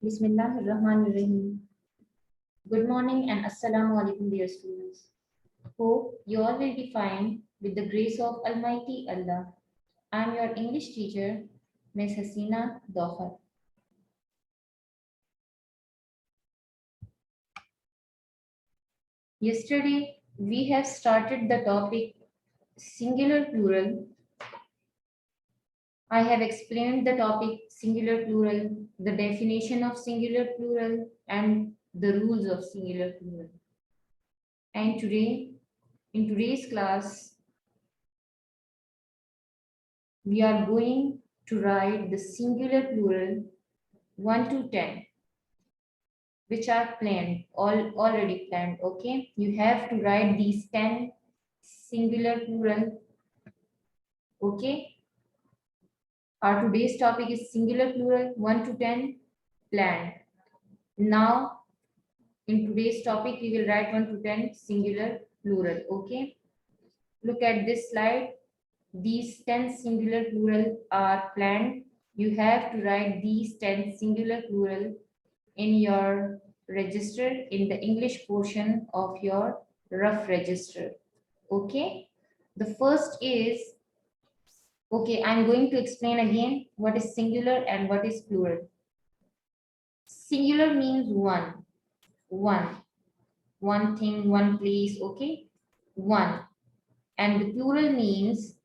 Bismillahirrahmanirrahim. Good morning and Assalamu alaikum, dear students. Hope you all will be fine with the grace of Almighty Allah. I am your English teacher, Ms. Hasina Dohar. Yesterday, we have started the topic singular plural. I have explained the topic singular plural, the definition of singular plural, and the rules of singular plural. And today, in today's class, we are going to write the singular plural 1 to 10, which are planned, already planned. Okay, you have to write these 10 singular plural. Okay, our today's topic is singular plural 1 to 10 planned. Now, in today's topic, we will write 1 to 10 singular plural. Okay, look at this slide. These 10 singular plural are planned. You have to write these 10 singular plural in your register in the English portion of your rough register. Okay. The first is, okay, I'm going to explain again what is singular and what is plural. Singular means one thing, one place, okay, one. And the plural means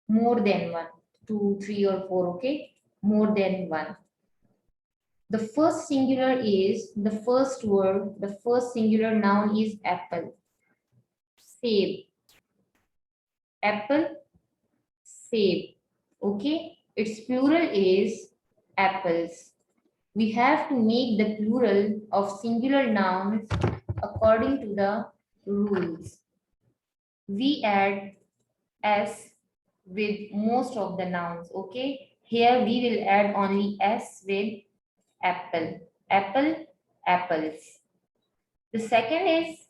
more than one, two, three, or four, okay, more than one. The first singular is the first word, the first singular noun is apple. Save. Apple, save. Okay, its plural is apples. We have to make the plural of singular nouns according to the rules. We add s with most of the nouns. Okay, here we will add only s with apple. Apple, apples. The second is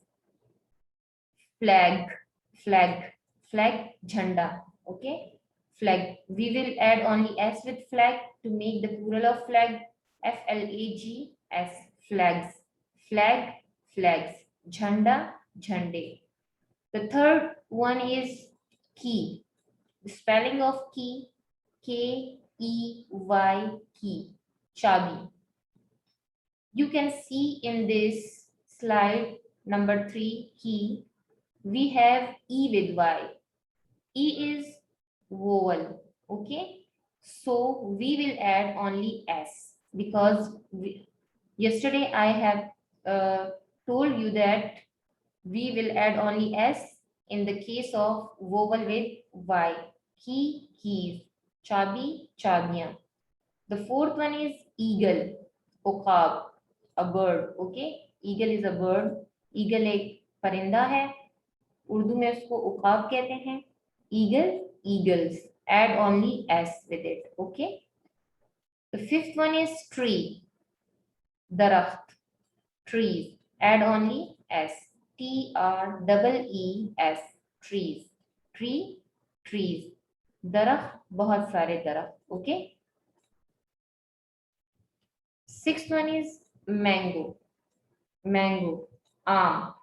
flag. Flag, jhanda. Okay, flag. We will add only s with flag to make the plural of flag. Flags, flags. Flags. Jhanda, jhande. The third one is key. The spelling of key, Key, key, chabi. You can see in this slide number 3, key, we have E with Y. E is vowel, okay? So we will add only S because yesterday I have told you that we will add only S in the case of vowel with Y. Key, keys, chabi, chabiyan. The fourth one is eagle, okab, a bird, okay? Eagle is a bird. Eagle एक परिंदा है. उर्दू में उसको उकाब कहते हैं. Eagle, eagles. Add only s with it, okay? The fifth one is tree, darakht, trees. Add only s. TREES, trees. Tree, trees. दरख्त, बहुत सारे दरख्त, okay? Sixth one is mango, आम.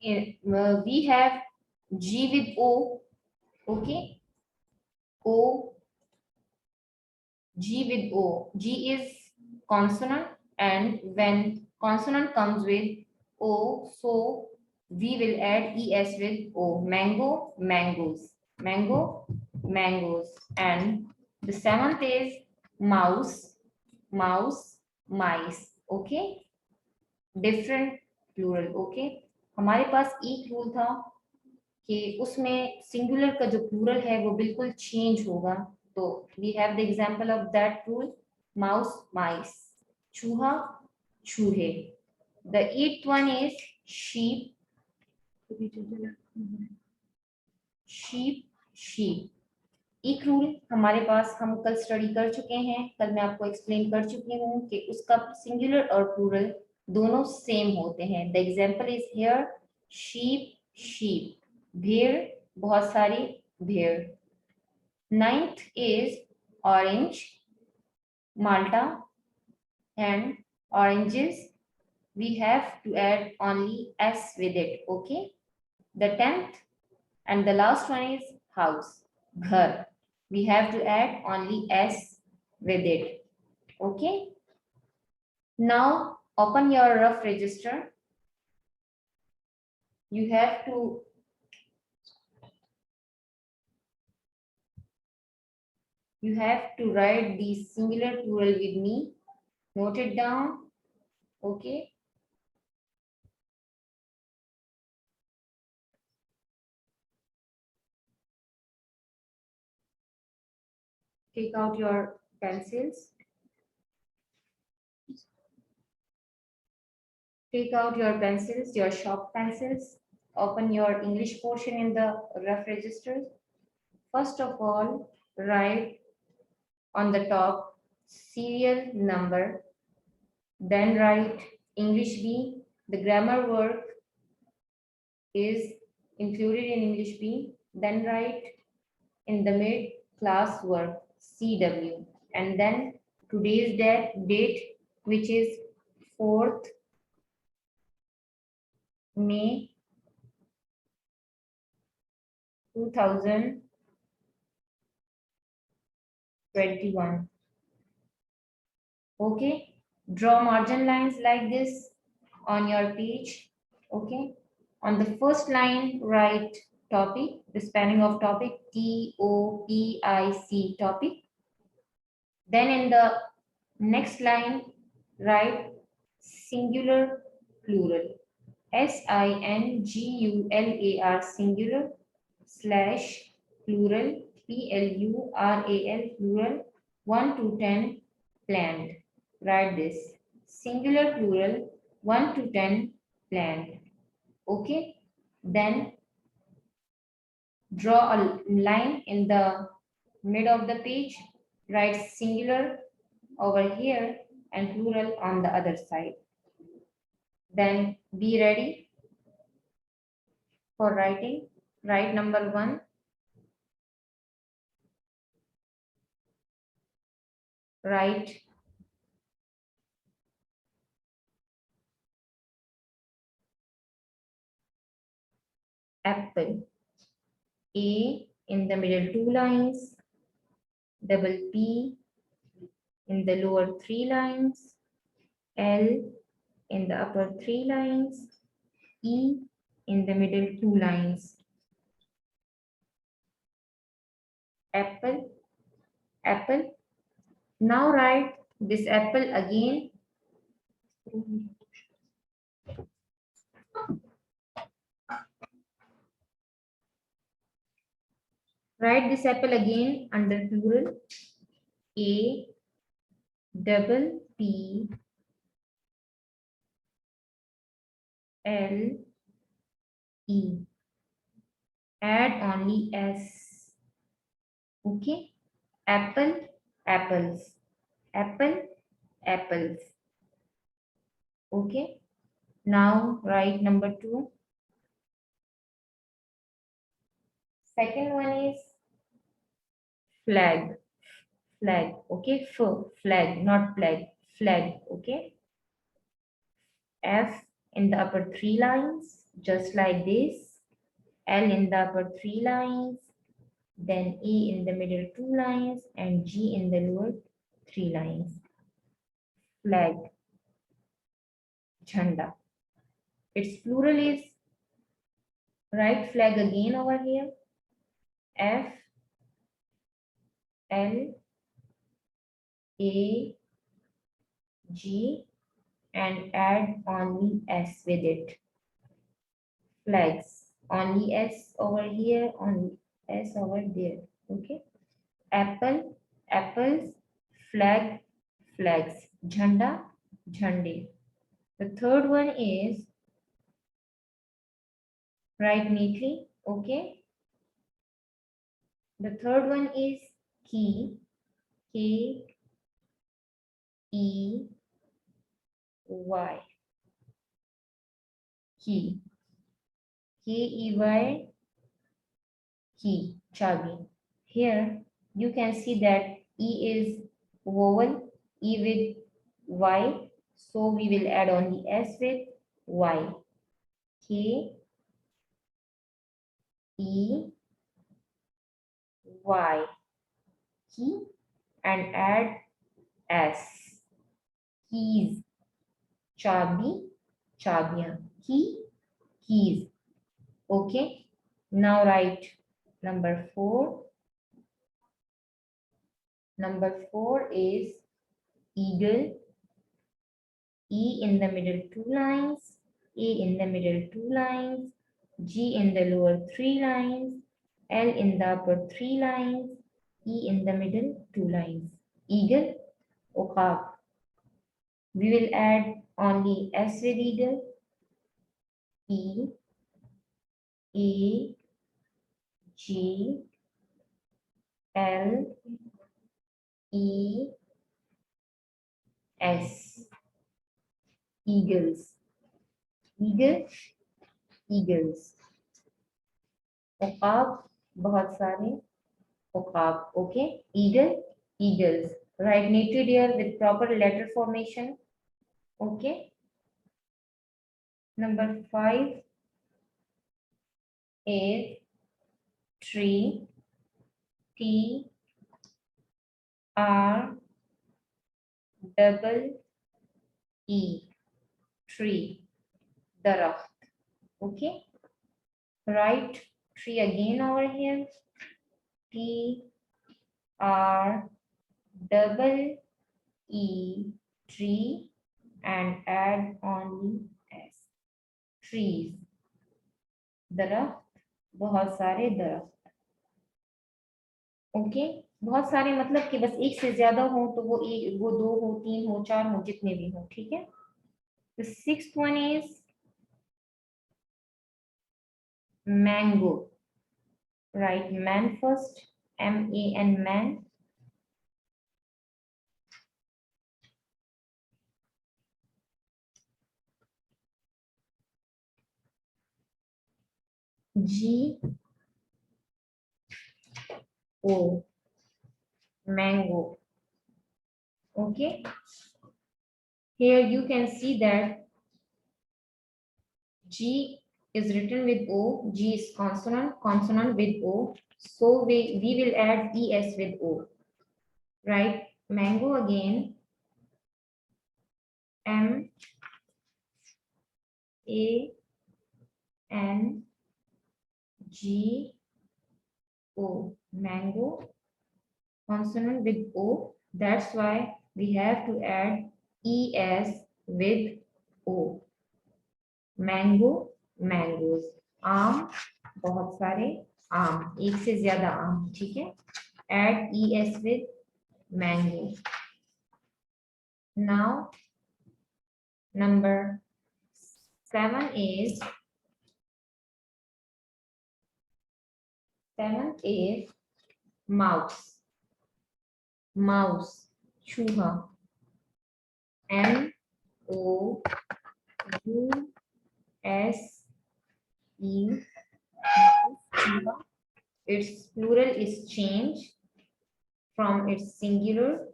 We have G with O, okay? G with O. G is consonant, and when consonant comes with O, so we will add ES with O. Mango, mangoes. Mango, mangoes. And the seventh is mouse, mice. Okay? Different plural. Okay? हमारे पास एक rule था कि उसमें singular का जो plural है वो बिल्कुल चेंज होगा. तो we have the example of that rule. Mouse, mice. चूहा, चूहे. The eighth one is sheep, sheep. एक रूल हमारे पास हम कल स्टडी कर चुके हैं. कल मैं आपको एक्सप्लेन कर चुकी हूँ कि उसका सिंगुलर और प्लूरल दोनों सेम होते हैं. The example is here sheep. भेड़, बहुत सारी भेड़. Ninth is orange, Malta, and oranges. We have to add only S with it, okay? The 10th and the last one is house, ghar. We have to add only S with it, okay? Now open your rough register. You have to write the singular plural with me. Note it down, okay? Take out your pencils. Take out your pencils, your sharp pencils. Open your English portion in the rough registers. First of all, write on the top serial number. Then write English B. The grammar work is included in English B. Then write in the mid class work CW. And then today's date, which is 4th May 2021. Okay, draw margin lines like this on your page. Okay, on the first line, write topic, the spelling of topic, TOPIC, topic. Then in the next line, write singular plural, SINGULAR, singular, slash plural, PLURAL, plural, 1 to 10, planned. Write this, singular plural, 1 to 10, planned. Okay, then draw a line in the mid of the page, write singular over here and plural on the other side. Then be ready for writing. Write number 1. Write apple. A in the middle 2 lines, double P in the lower 3 lines, L in the upper 3 lines, E in the middle 2 lines. Apple, apple. Now write this apple again. Write this apple again under plural. A double P L E. Add only S. Okay. Apple, apples. Apple, apples. Okay. Now write number 2. Second one is flag. Flag. Okay. Flag, not flag. Flag. Okay. F in the upper 3 lines, just like this. L in the upper 3 lines, then E in the middle 2 lines, and G in the lower 3 lines. Flag, Jhanda. Its plural is, write flag again over here. F L A G, and add only S with it. Flags, only S over here, only S over there. Okay. Apple, apples, flag, flags, jhanda, jhande. The third one is, write neatly. Okay. The third one is key, K E Y, key, KEY, key, chabi. Here you can see that E is vowel, E with Y. So we will add only S with Y. K, E, Y. Key and add S. Keys. Chabi, chabiyan. Key, keys. Okay. Now write number 4. Number 4 is eagle. E in the middle 2 lines, A in the middle 2 lines, G in the lower 3 lines, L in the upper 3 lines, E in the middle 2 lines. Eagle, Uqab. We will add only S with eagle. E, A, G, L, E, S. Eagles. Eagle, eagles. Uqab, बहुत सारे. Uqab, okay. Eagle, eagles. Write native here with proper letter formation. Okay. Number 5 is tree. T R double E. Tree. Daraft. Okay. Write tree again over here. T R double E. Tree and add only S. Trees. दरख्त, बहुत सारे दरख्त. Okay. बहुत सारे मतलब कि बस एक से ज्यादा हो तो वो एक, वो 2 हो, 3 हो, 4 हो, जितने भी हो. ठीक है. The 6th one is mango. Write man first. M-A-N, man. G-O. Mango. Okay. Here you can see that G is written with O. G is consonant, consonant with O. So we will add ES with O. Right? Mango again. M A N G O. Mango. Consonant with O. That's why we have to add ES with O. Mango, mangoes. आम, बहुत सारे आम, एक से ज्यादा आम. ठीक है. Add ES with mango. Now number 7 is mouse. Mouse, chूहा. M-O-U-S-E, mouse. Its plural is changed from its singular.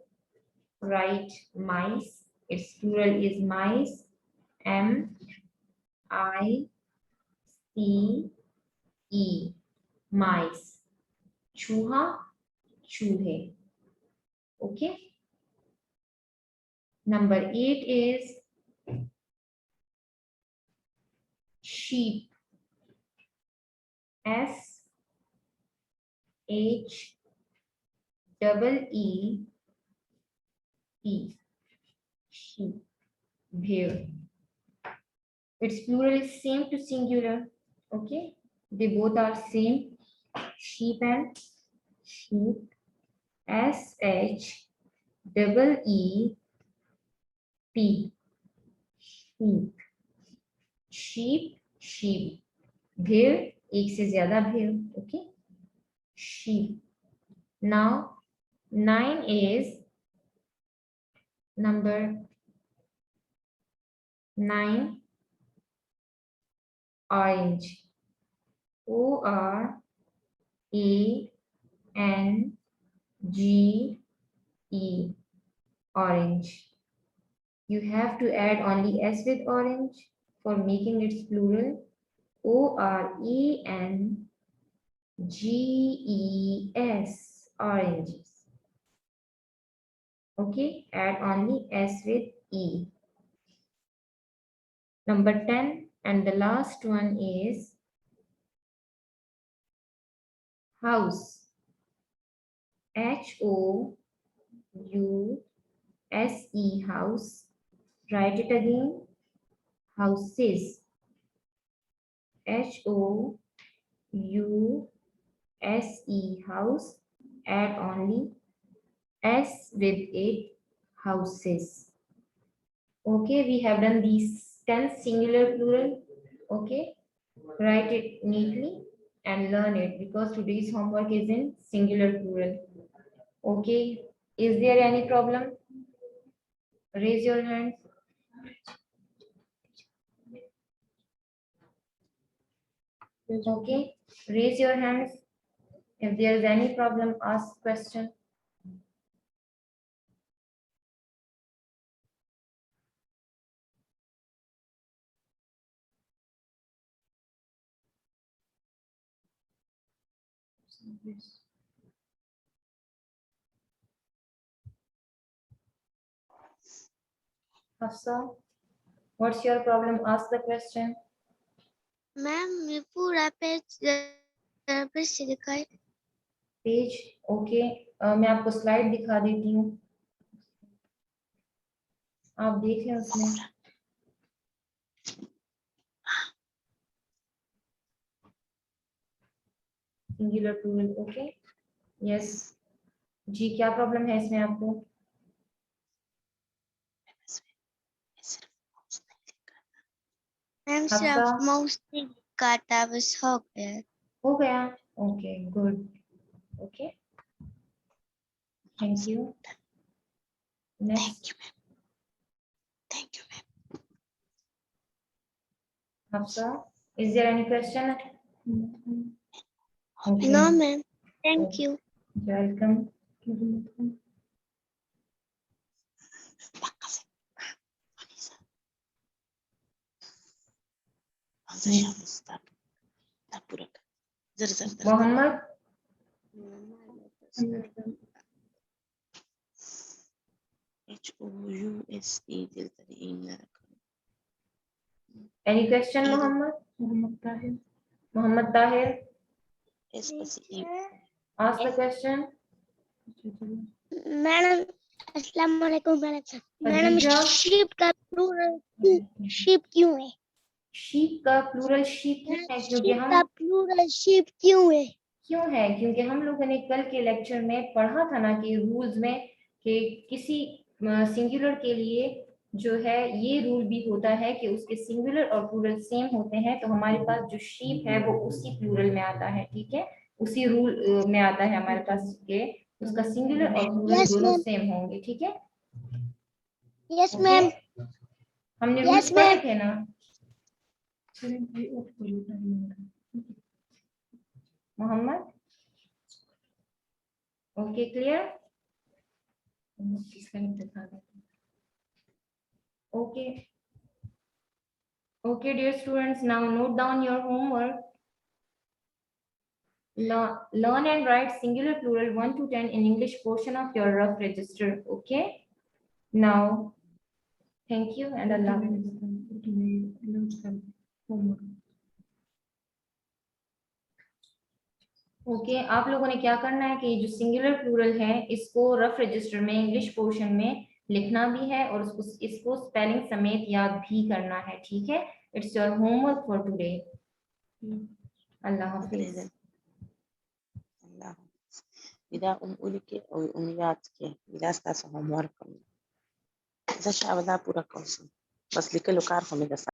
Write mice. Its plural is mice. M-I-C-E, mice. Chूहा, chूहे. Okay. Number 8 is sheep. S-H-E-E-P. Sheep. Bhel. Its plural is same to singular. Okay. They both are same. Sheep and sheep. S-H-E-E-P. Sheep. Sheep, sheep. भेड़, एक से ज्यादा भेड़. Okay. Sheep. Now 9 is number 9, orange. O-R-A-N-G-E. E, orange. You have to add only S with orange for making its plural. ORANGES, oranges. Okay, add only S with E. Number 10, and the last one is house. HOUSE, house. Write it again. Houses. HOUSE, house. Add only S with it, houses. Okay, we have done these 10 singular plural. Okay, write it neatly and learn it because today's homework is in singular plural. Okay, is there any problem? Raise your hand. Okay, raise your hands. If there is any problem, ask question. Hafsa, what's your problem? Ask the question. Ma'am ये पूरा page फिर से दिखाए। Page okay, मैं आपको slide दिखा देती हूँ, आप देख लें उसमें। सिंगुलर प्लूरल ओके, यस जी, क्या प्रॉब्लम है इसमें आपको? मैम सिर्फ माउस नहीं काटा बस हो गया। हो गया, okay good, okay thank you. Next thank you ma'am. Hafsa, is there any question? Okay. No ma'am, thank you. Welcome. Mohammad, any question Mohammad? Mohammad Tahir, ask the question. Madam अस्सलाम वालेकुम मैडम। मैडम खदीजा, शीप का प्लूरल शीप क्यों है? Sheep का plural sheep क्यों है? क्योंकि sheep हम का प्लूरल शीप क्यों है? क्यों है क्योंकि हम लोगों ने कल के लेक्चर में पढ़ा था ना कि रूल्स में कि किसी सिंगुलर के लिए जो है ये रूल भी होता है कि उसके सिंगुलर और प्लूरल सेम होते हैं, तो हमारे पास जो शीप है वो उसी प्लूरल में आता है, ठीक है, उसी रूल में आता है हमारे पास के उसका सिंगुलर और प्लूरल दोनों सेम होंगे, ठीक है। यस मैम, हमने रूल्स पढ़े थे ना। Mohammad, okay clear, okay okay dear students, now note down your homework. Learn and write singular plural 1 to 10 in English portion of your rough register, okay? Now thank you and Allah okay आप लोगों ने क्या करना है कि जो singular plural है इसको रफ रजिस्टर में इंग्लिश पोर्शन में लिखना भी है और इसको स्पेलिंग समेत याद भी करना है, ठीक है। It's your homework for today. अल्लाह हाफिज। إذا أولك أو أمياتك إذا استاسهم ورقم إذا شعب ذا بورا كوسم بس لكل كارهم إذا